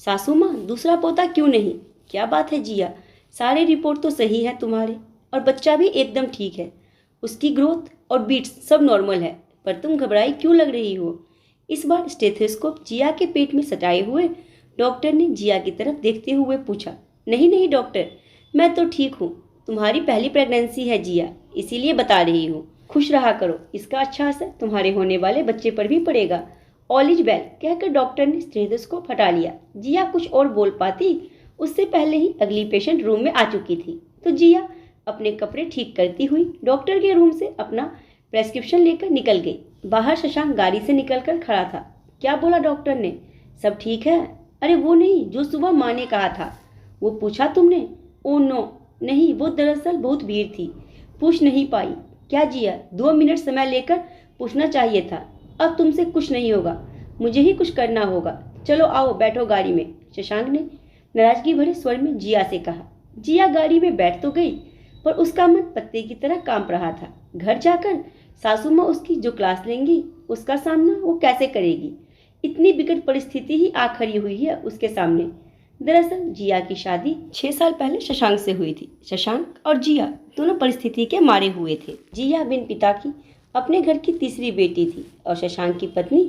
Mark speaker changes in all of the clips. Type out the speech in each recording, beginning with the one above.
Speaker 1: सासू माँ, दूसरा पोता क्यों नहीं? क्या बात है जिया, सारे रिपोर्ट तो सही है तुम्हारे और बच्चा भी एकदम ठीक है। उसकी ग्रोथ और बीट्स सब नॉर्मल है, पर तुम घबराई क्यों लग रही हो? इस बार स्टेथोस्कोप जिया के पेट में सटाए हुए डॉक्टर ने जिया की तरफ देखते हुए पूछा। नहीं नहीं डॉक्टर, मैं तो ठीक हूँ। तुम्हारी पहली प्रेगनेंसी है जिया, इसीलिए बता रही हूँ। खुश रहा करो, इसका अच्छा असर तुम्हारे होने वाले बच्चे पर भी पड़ेगा। ऑल इज वेल कहकर डॉक्टर ने स्टेथोस्कोप हटा लिया। जिया कुछ और बोल पाती उससे पहले ही अगली पेशेंट रूम में आ चुकी थी। तो जिया अपने कपड़े ठीक करती हुई डॉक्टर के रूम से अपना प्रेस्क्रिप्शन लेकर निकल गई। बाहर शशांक गाड़ी से निकलकर खड़ा था। क्या बोला डॉक्टर ने? सब ठीक है? अरे वो नहीं, जो सुबह माँ ने कहा था वो पूछा तुमने? ओ नो, नहीं, वो दरअसल बहुत भीड़ थी, पूछ नहीं पाई। क्या जिया, 2 मिनट समय लेकर पूछना चाहिए था। अब तुमसे कुछ नहीं होगा, मुझे ही कुछ करना होगा। चलो आओ बैठो गाड़ी में, शशांक ने नाराजगी भरे स्वर में जिया से कहा। जिया गाड़ी में बैठ तो गई, पर उसका मन पत्ते की तरह कांप रहा था। घर जाकर सासू माँ उसकी जो क्लास लेंगी उसका सामना वो कैसे करेगी? इतनी विकट परिस्थिति ही आ खड़ी हुई है उसके सामने। दरअसल जिया की शादी 6 साल पहले शशांक से हुई थी। शशांक और जिया दोनों परिस्थिति के मारे हुए थे। जिया बिन पिता की अपने घर की तीसरी बेटी थी और शशांक की पत्नी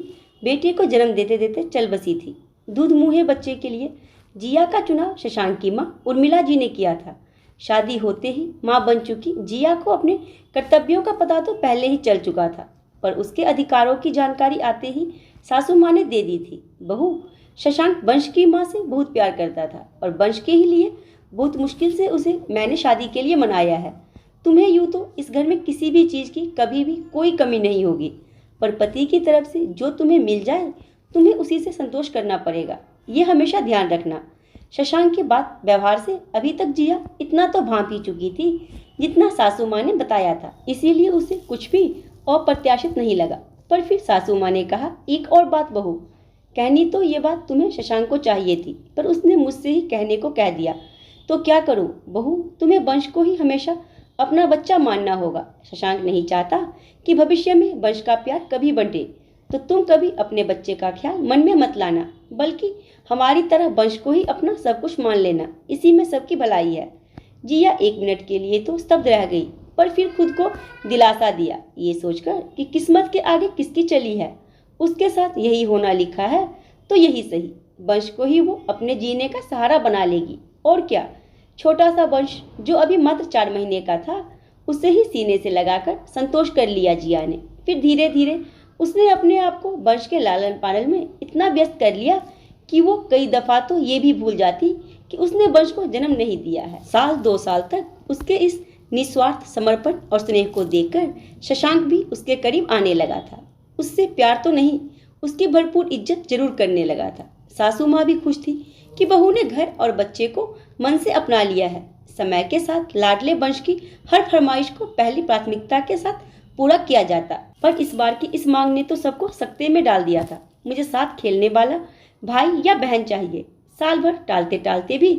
Speaker 1: बेटे को जन्म देते देते चल बसी थी। दूध मुँहे बच्चे के लिए जिया का चुनाव शशांक की माँ उर्मिला जी ने किया था। शादी होते ही माँ बन चुकी जिया को अपने कर्तव्यों का पता तो पहले ही चल चुका था, पर उसके अधिकारों की जानकारी आते ही सासू माँ ने दे दी थी। बहू, शशांक वंश की माँ से बहुत प्यार करता था और वंश के ही लिए बहुत मुश्किल से उसे मैंने शादी के लिए मनाया है। तुम्हें यूँ तो इस घर में किसी भी चीज़ की कभी भी कोई कमी नहीं होगी, पर पति की तरफ से जो तुम्हें मिल जाए तुम्हें उसी से संतोष करना पड़ेगा, ये हमेशा ध्यान रखना। शशांक के बात व्यवहार से अभी तक जिया इतना तो भांप ही चुकी थी जितना सासू माँ ने बताया था, इसीलिए उसे कुछ भी अप्रत्याशित नहीं लगा। पर फिर सासू माँ ने कहा, एक और बात बहू, कहनी तो ये बात तुम्हें शशांक को चाहिए थी, पर उसने मुझसे ही कहने को कह दिया, तो क्या करूं बहू? तुम्हें वंश को ही हमेशा अपना बच्चा मानना होगा। शशांक नहीं चाहता कि भविष्य में वंश का प्यार कभी बंटे, तो तुम कभी अपने बच्चे का ख्याल मन में मत लाना, बल्कि हमारी तरह वंश को ही अपना सब कुछ मान लेना, इसी में सबकी भलाई है। जिया 1 मिनट के लिए तो स्तब्ध रह गई, पर फिर खुद को दिलासा दिया, ये सोचकर कि किस्मत के आगे किसकी चली है, उसके साथ यही होना लिखा है तो यही सही। वंश को ही वो अपने जीने का सहारा बना लेगी, और क्या। छोटा सा वंश जो अभी मात्र 4 महीने का था, उसे ही सीने से लगाकर संतोष कर लिया जिया ने। फिर धीरे धीरे उसने अपने आप को वंश के लालन पालन में इतना व्यस्त कर लिया कि वो कई दफा तो ये भी भूल जाती कि उसने वंश को जन्म नहीं दिया है। 1-2 साल तक उसके इस निस्वार्थ समर्पण और स्नेह को देखकर शशांक भी उसके करीब आने लगा था। उससे प्यार तो नहीं, उसकी भरपूर इज्जत जरूर करने लगा था। सासू माँ भी खुश थी कि बहू ने घर और बच्चे को मन से अपना लिया है। समय के साथ लाडले वंश की हर फरमाइश को पहली प्राथमिकता के साथ पूरा किया जाता, पर इस बार की इस मांग ने तो सबको सकते में डाल दिया था। मुझे साथ खेलने वाला भाई या बहन चाहिए। साल भर टालते टालते भी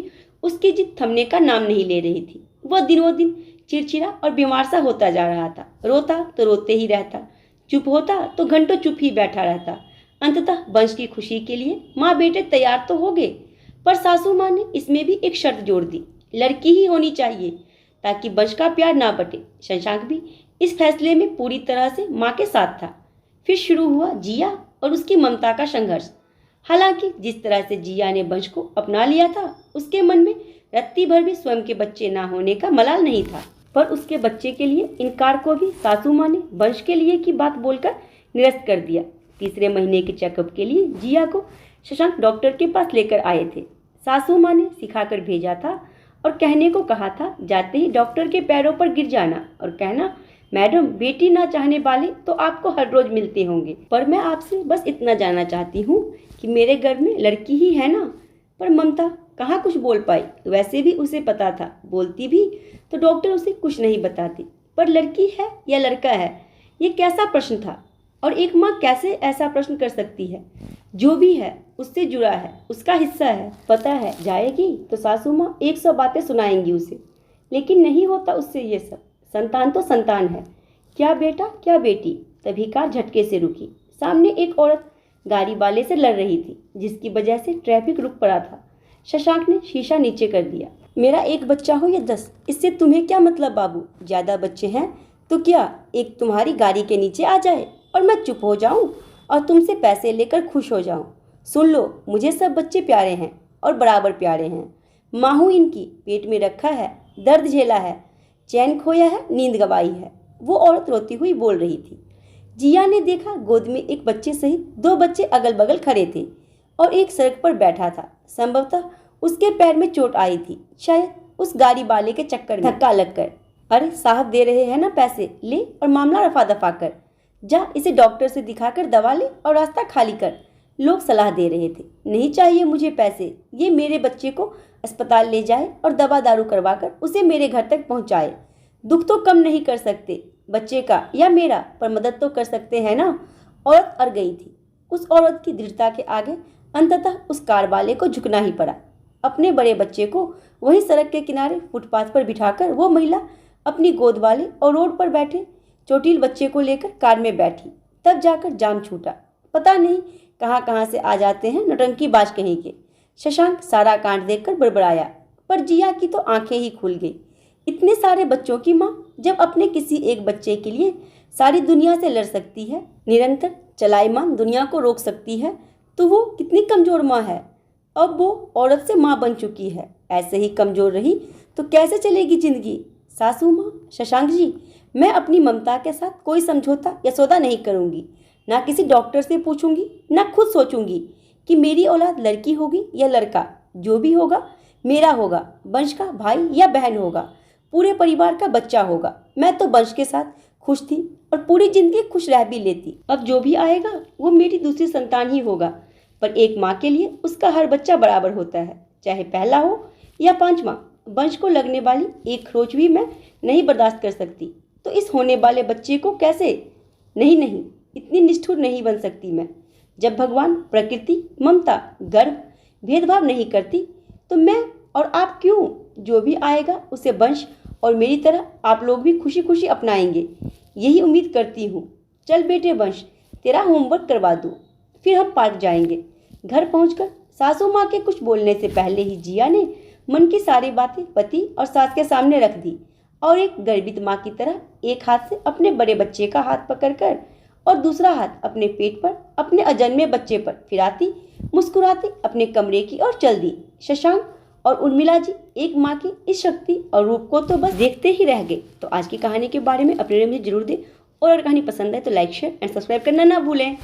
Speaker 1: उसकी जिद थमने का नाम नहीं ले रही थी। वह दिनों दिन चिड़चिड़ा और बीमार सा होता जा रहा था। रोता तो रोते ही रहता, चुप होता तो घंटों चुप ही बैठा रहता। अंततः वंश की खुशी के लिए माँ बेटे तैयार तो हो गए, पर सासू माँ ने इसमें भी एक शर्त जोड़ दी, लड़की ही होनी चाहिए ताकि वंश का प्यार ना बटे। शशांक भी इस फैसले में पूरी तरह से माँ के साथ था। फिर शुरू हुआ जिया और उसकी ममता का संघर्ष। हालांकि जिस तरह से जिया ने वंश को अपना लिया था, उसके मन में रत्ती भर भी स्वयं के बच्चे ना होने का मलाल नहीं था, पर उसके बच्चे के लिए इनकार को भी सासू माँ ने वंश के लिए की बात बोलकर निरस्त कर दिया। तीसरे महीने के चेकअप के लिए जिया को शशांक डॉक्टर के पास लेकर आए थे। सासू माँ ने सिखाकर भेजा था और कहने को कहा था, जाते ही डॉक्टर के पैरों पर गिर जाना और कहना, मैडम बेटी ना चाहने वाले तो आपको हर रोज मिलते होंगे, पर मैं आपसे बस इतना जानना चाहती हूँ कि मेरे घर में लड़की ही है ना। पर ममता कहाँ कुछ बोल पाई। वैसे भी उसे पता था, बोलती भी तो डॉक्टर उसे कुछ नहीं बताती। पर लड़की है या लड़का है, ये कैसा प्रश्न था, और एक माँ कैसे ऐसा प्रश्न कर सकती है। जो भी है उससे जुड़ा है, उसका हिस्सा है। पता है जाएगी तो सासू माँ 100 बातें सुनाएंगी उसे, लेकिन नहीं होता उससे ये सब। संतान तो संतान है, क्या बेटा क्या बेटी। तभी कार झटके से रुकी। सामने एक औरत गाड़ी वाले से लड़ रही थी, जिसकी वजह से ट्रैफिक रुक पड़ा था। शशांक ने शीशा नीचे कर दिया। मेरा एक बच्चा हो या 10, इससे तुम्हें क्या मतलब बाबू? ज़्यादा बच्चे हैं तो क्या एक तुम्हारी गाड़ी के नीचे आ जाए और मैं चुप हो जाऊं और तुमसे पैसे लेकर खुश हो जाऊं? सुन लो, मुझे सब बच्चे प्यारे हैं और बराबर प्यारे हैं। माँ हूँ इनकी, पेट में रखा है, दर्द झेला है, चैन खोया है, नींद गवाई है। वो औरत रोती हुई बोल रही थी। जिया ने देखा गोद में एक बच्चे सहित 2 बच्चे अगल बगल खड़े थे और एक सड़क पर बैठा था। संभवतः उसके पैर में चोट आई थी, शायद उस गाड़ी वाले के चक्कर में धक्का लगकर। अरे साहब दे रहे हैं ना पैसे, ले और मामला रफा दफा कर। जा इसे डॉक्टर से दिखाकर दवा ले और रास्ता खाली कर। लोग सलाह दे रहे थे। नहीं चाहिए मुझे पैसे, ये मेरे बच्चे को अस्पताल ले जाए और दवा दारू करवाकर उसे मेरे घर तक पहुंचाए। दुख तो कम नहीं कर सकते बच्चे का या मेरा, पर मदद तो कर सकते हैं ना। औरत अड़ गई थी। उस औरत की दृढ़ता के आगे अंततः उस कार वाले को झुकना ही पड़ा। अपने बड़े बच्चे को वहीं सड़क के किनारे फुटपाथ पर बिठाकर वो महिला अपनी गोद वाले और रोड पर बैठे चोटिल बच्चे को लेकर कार में बैठी। तब जाकर जाम छूटा। पता नहीं कहाँ कहाँ से आ जाते हैं नौटंकीबाज कहीं के। शशांक सारा कांड देखकर बड़बड़ाया, पर जिया की तो आंखें ही खुल गई। इतने सारे बच्चों की माँ जब अपने किसी एक बच्चे के लिए सारी दुनिया से लड़ सकती है, निरंतर चलायमान दुनिया को रोक सकती है, तो वो कितनी कमजोर माँ है। अब वो औरत से माँ बन चुकी है। ऐसे ही कमजोर रही तो कैसे चलेगी जिंदगी? सासू माँ, शशांक जी, मैं अपनी ममता के साथ कोई समझौता या सौदा नहीं करूँगी। ना किसी डॉक्टर से पूछूंगी, ना खुद सोचूंगी कि मेरी औलाद लड़की होगी या लड़का। जो भी होगा मेरा होगा, वंश का भाई या बहन होगा, पूरे परिवार का बच्चा होगा। मैं तो वंश के साथ खुश थी और पूरी जिंदगी खुश रह भी लेती। अब जो भी आएगा वो मेरी दूसरी संतान ही होगा, पर एक माँ के लिए उसका हर बच्चा बराबर होता है, चाहे पहला हो या 5वां। वंश को लगने वाली एक खरोच भी मैं नहीं बर्दाश्त कर सकती, तो इस होने वाले बच्चे को कैसे? नहीं, इतनी निष्ठुर नहीं बन सकती मैं। जब भगवान, प्रकृति, ममता, गर्व भेदभाव नहीं करती, तो मैं और आप क्यों? जो भी आएगा उसे वंश और मेरी तरह आप लोग भी खुशी खुशी अपनाएंगे, यही उम्मीद करती हूँ। चल बेटे वंश, तेरा होमवर्क करवा दूँ, फिर हम पार्क जाएंगे। घर पहुंचकर सासू माँ के कुछ बोलने से पहले ही जिया ने मन की सारी बातें पति और सास के सामने रख दी और एक गर्वित माँ की तरह एक हाथ से अपने बड़े बच्चे का हाथ पकड़कर और दूसरा हाथ अपने पेट पर अपने अजन्मे बच्चे पर फिराती मुस्कुराती अपने कमरे की ओर चल दी। शशांक और उर्मिला जी एक माँ की इस शक्ति और रूप को तो बस देखते ही रह गए। तो आज की कहानी के बारे में अपने मुझे जरूर दें, और अगर कहानी पसंद है तो लाइक, शेयर एंड सब्सक्राइब करना ना भूलें।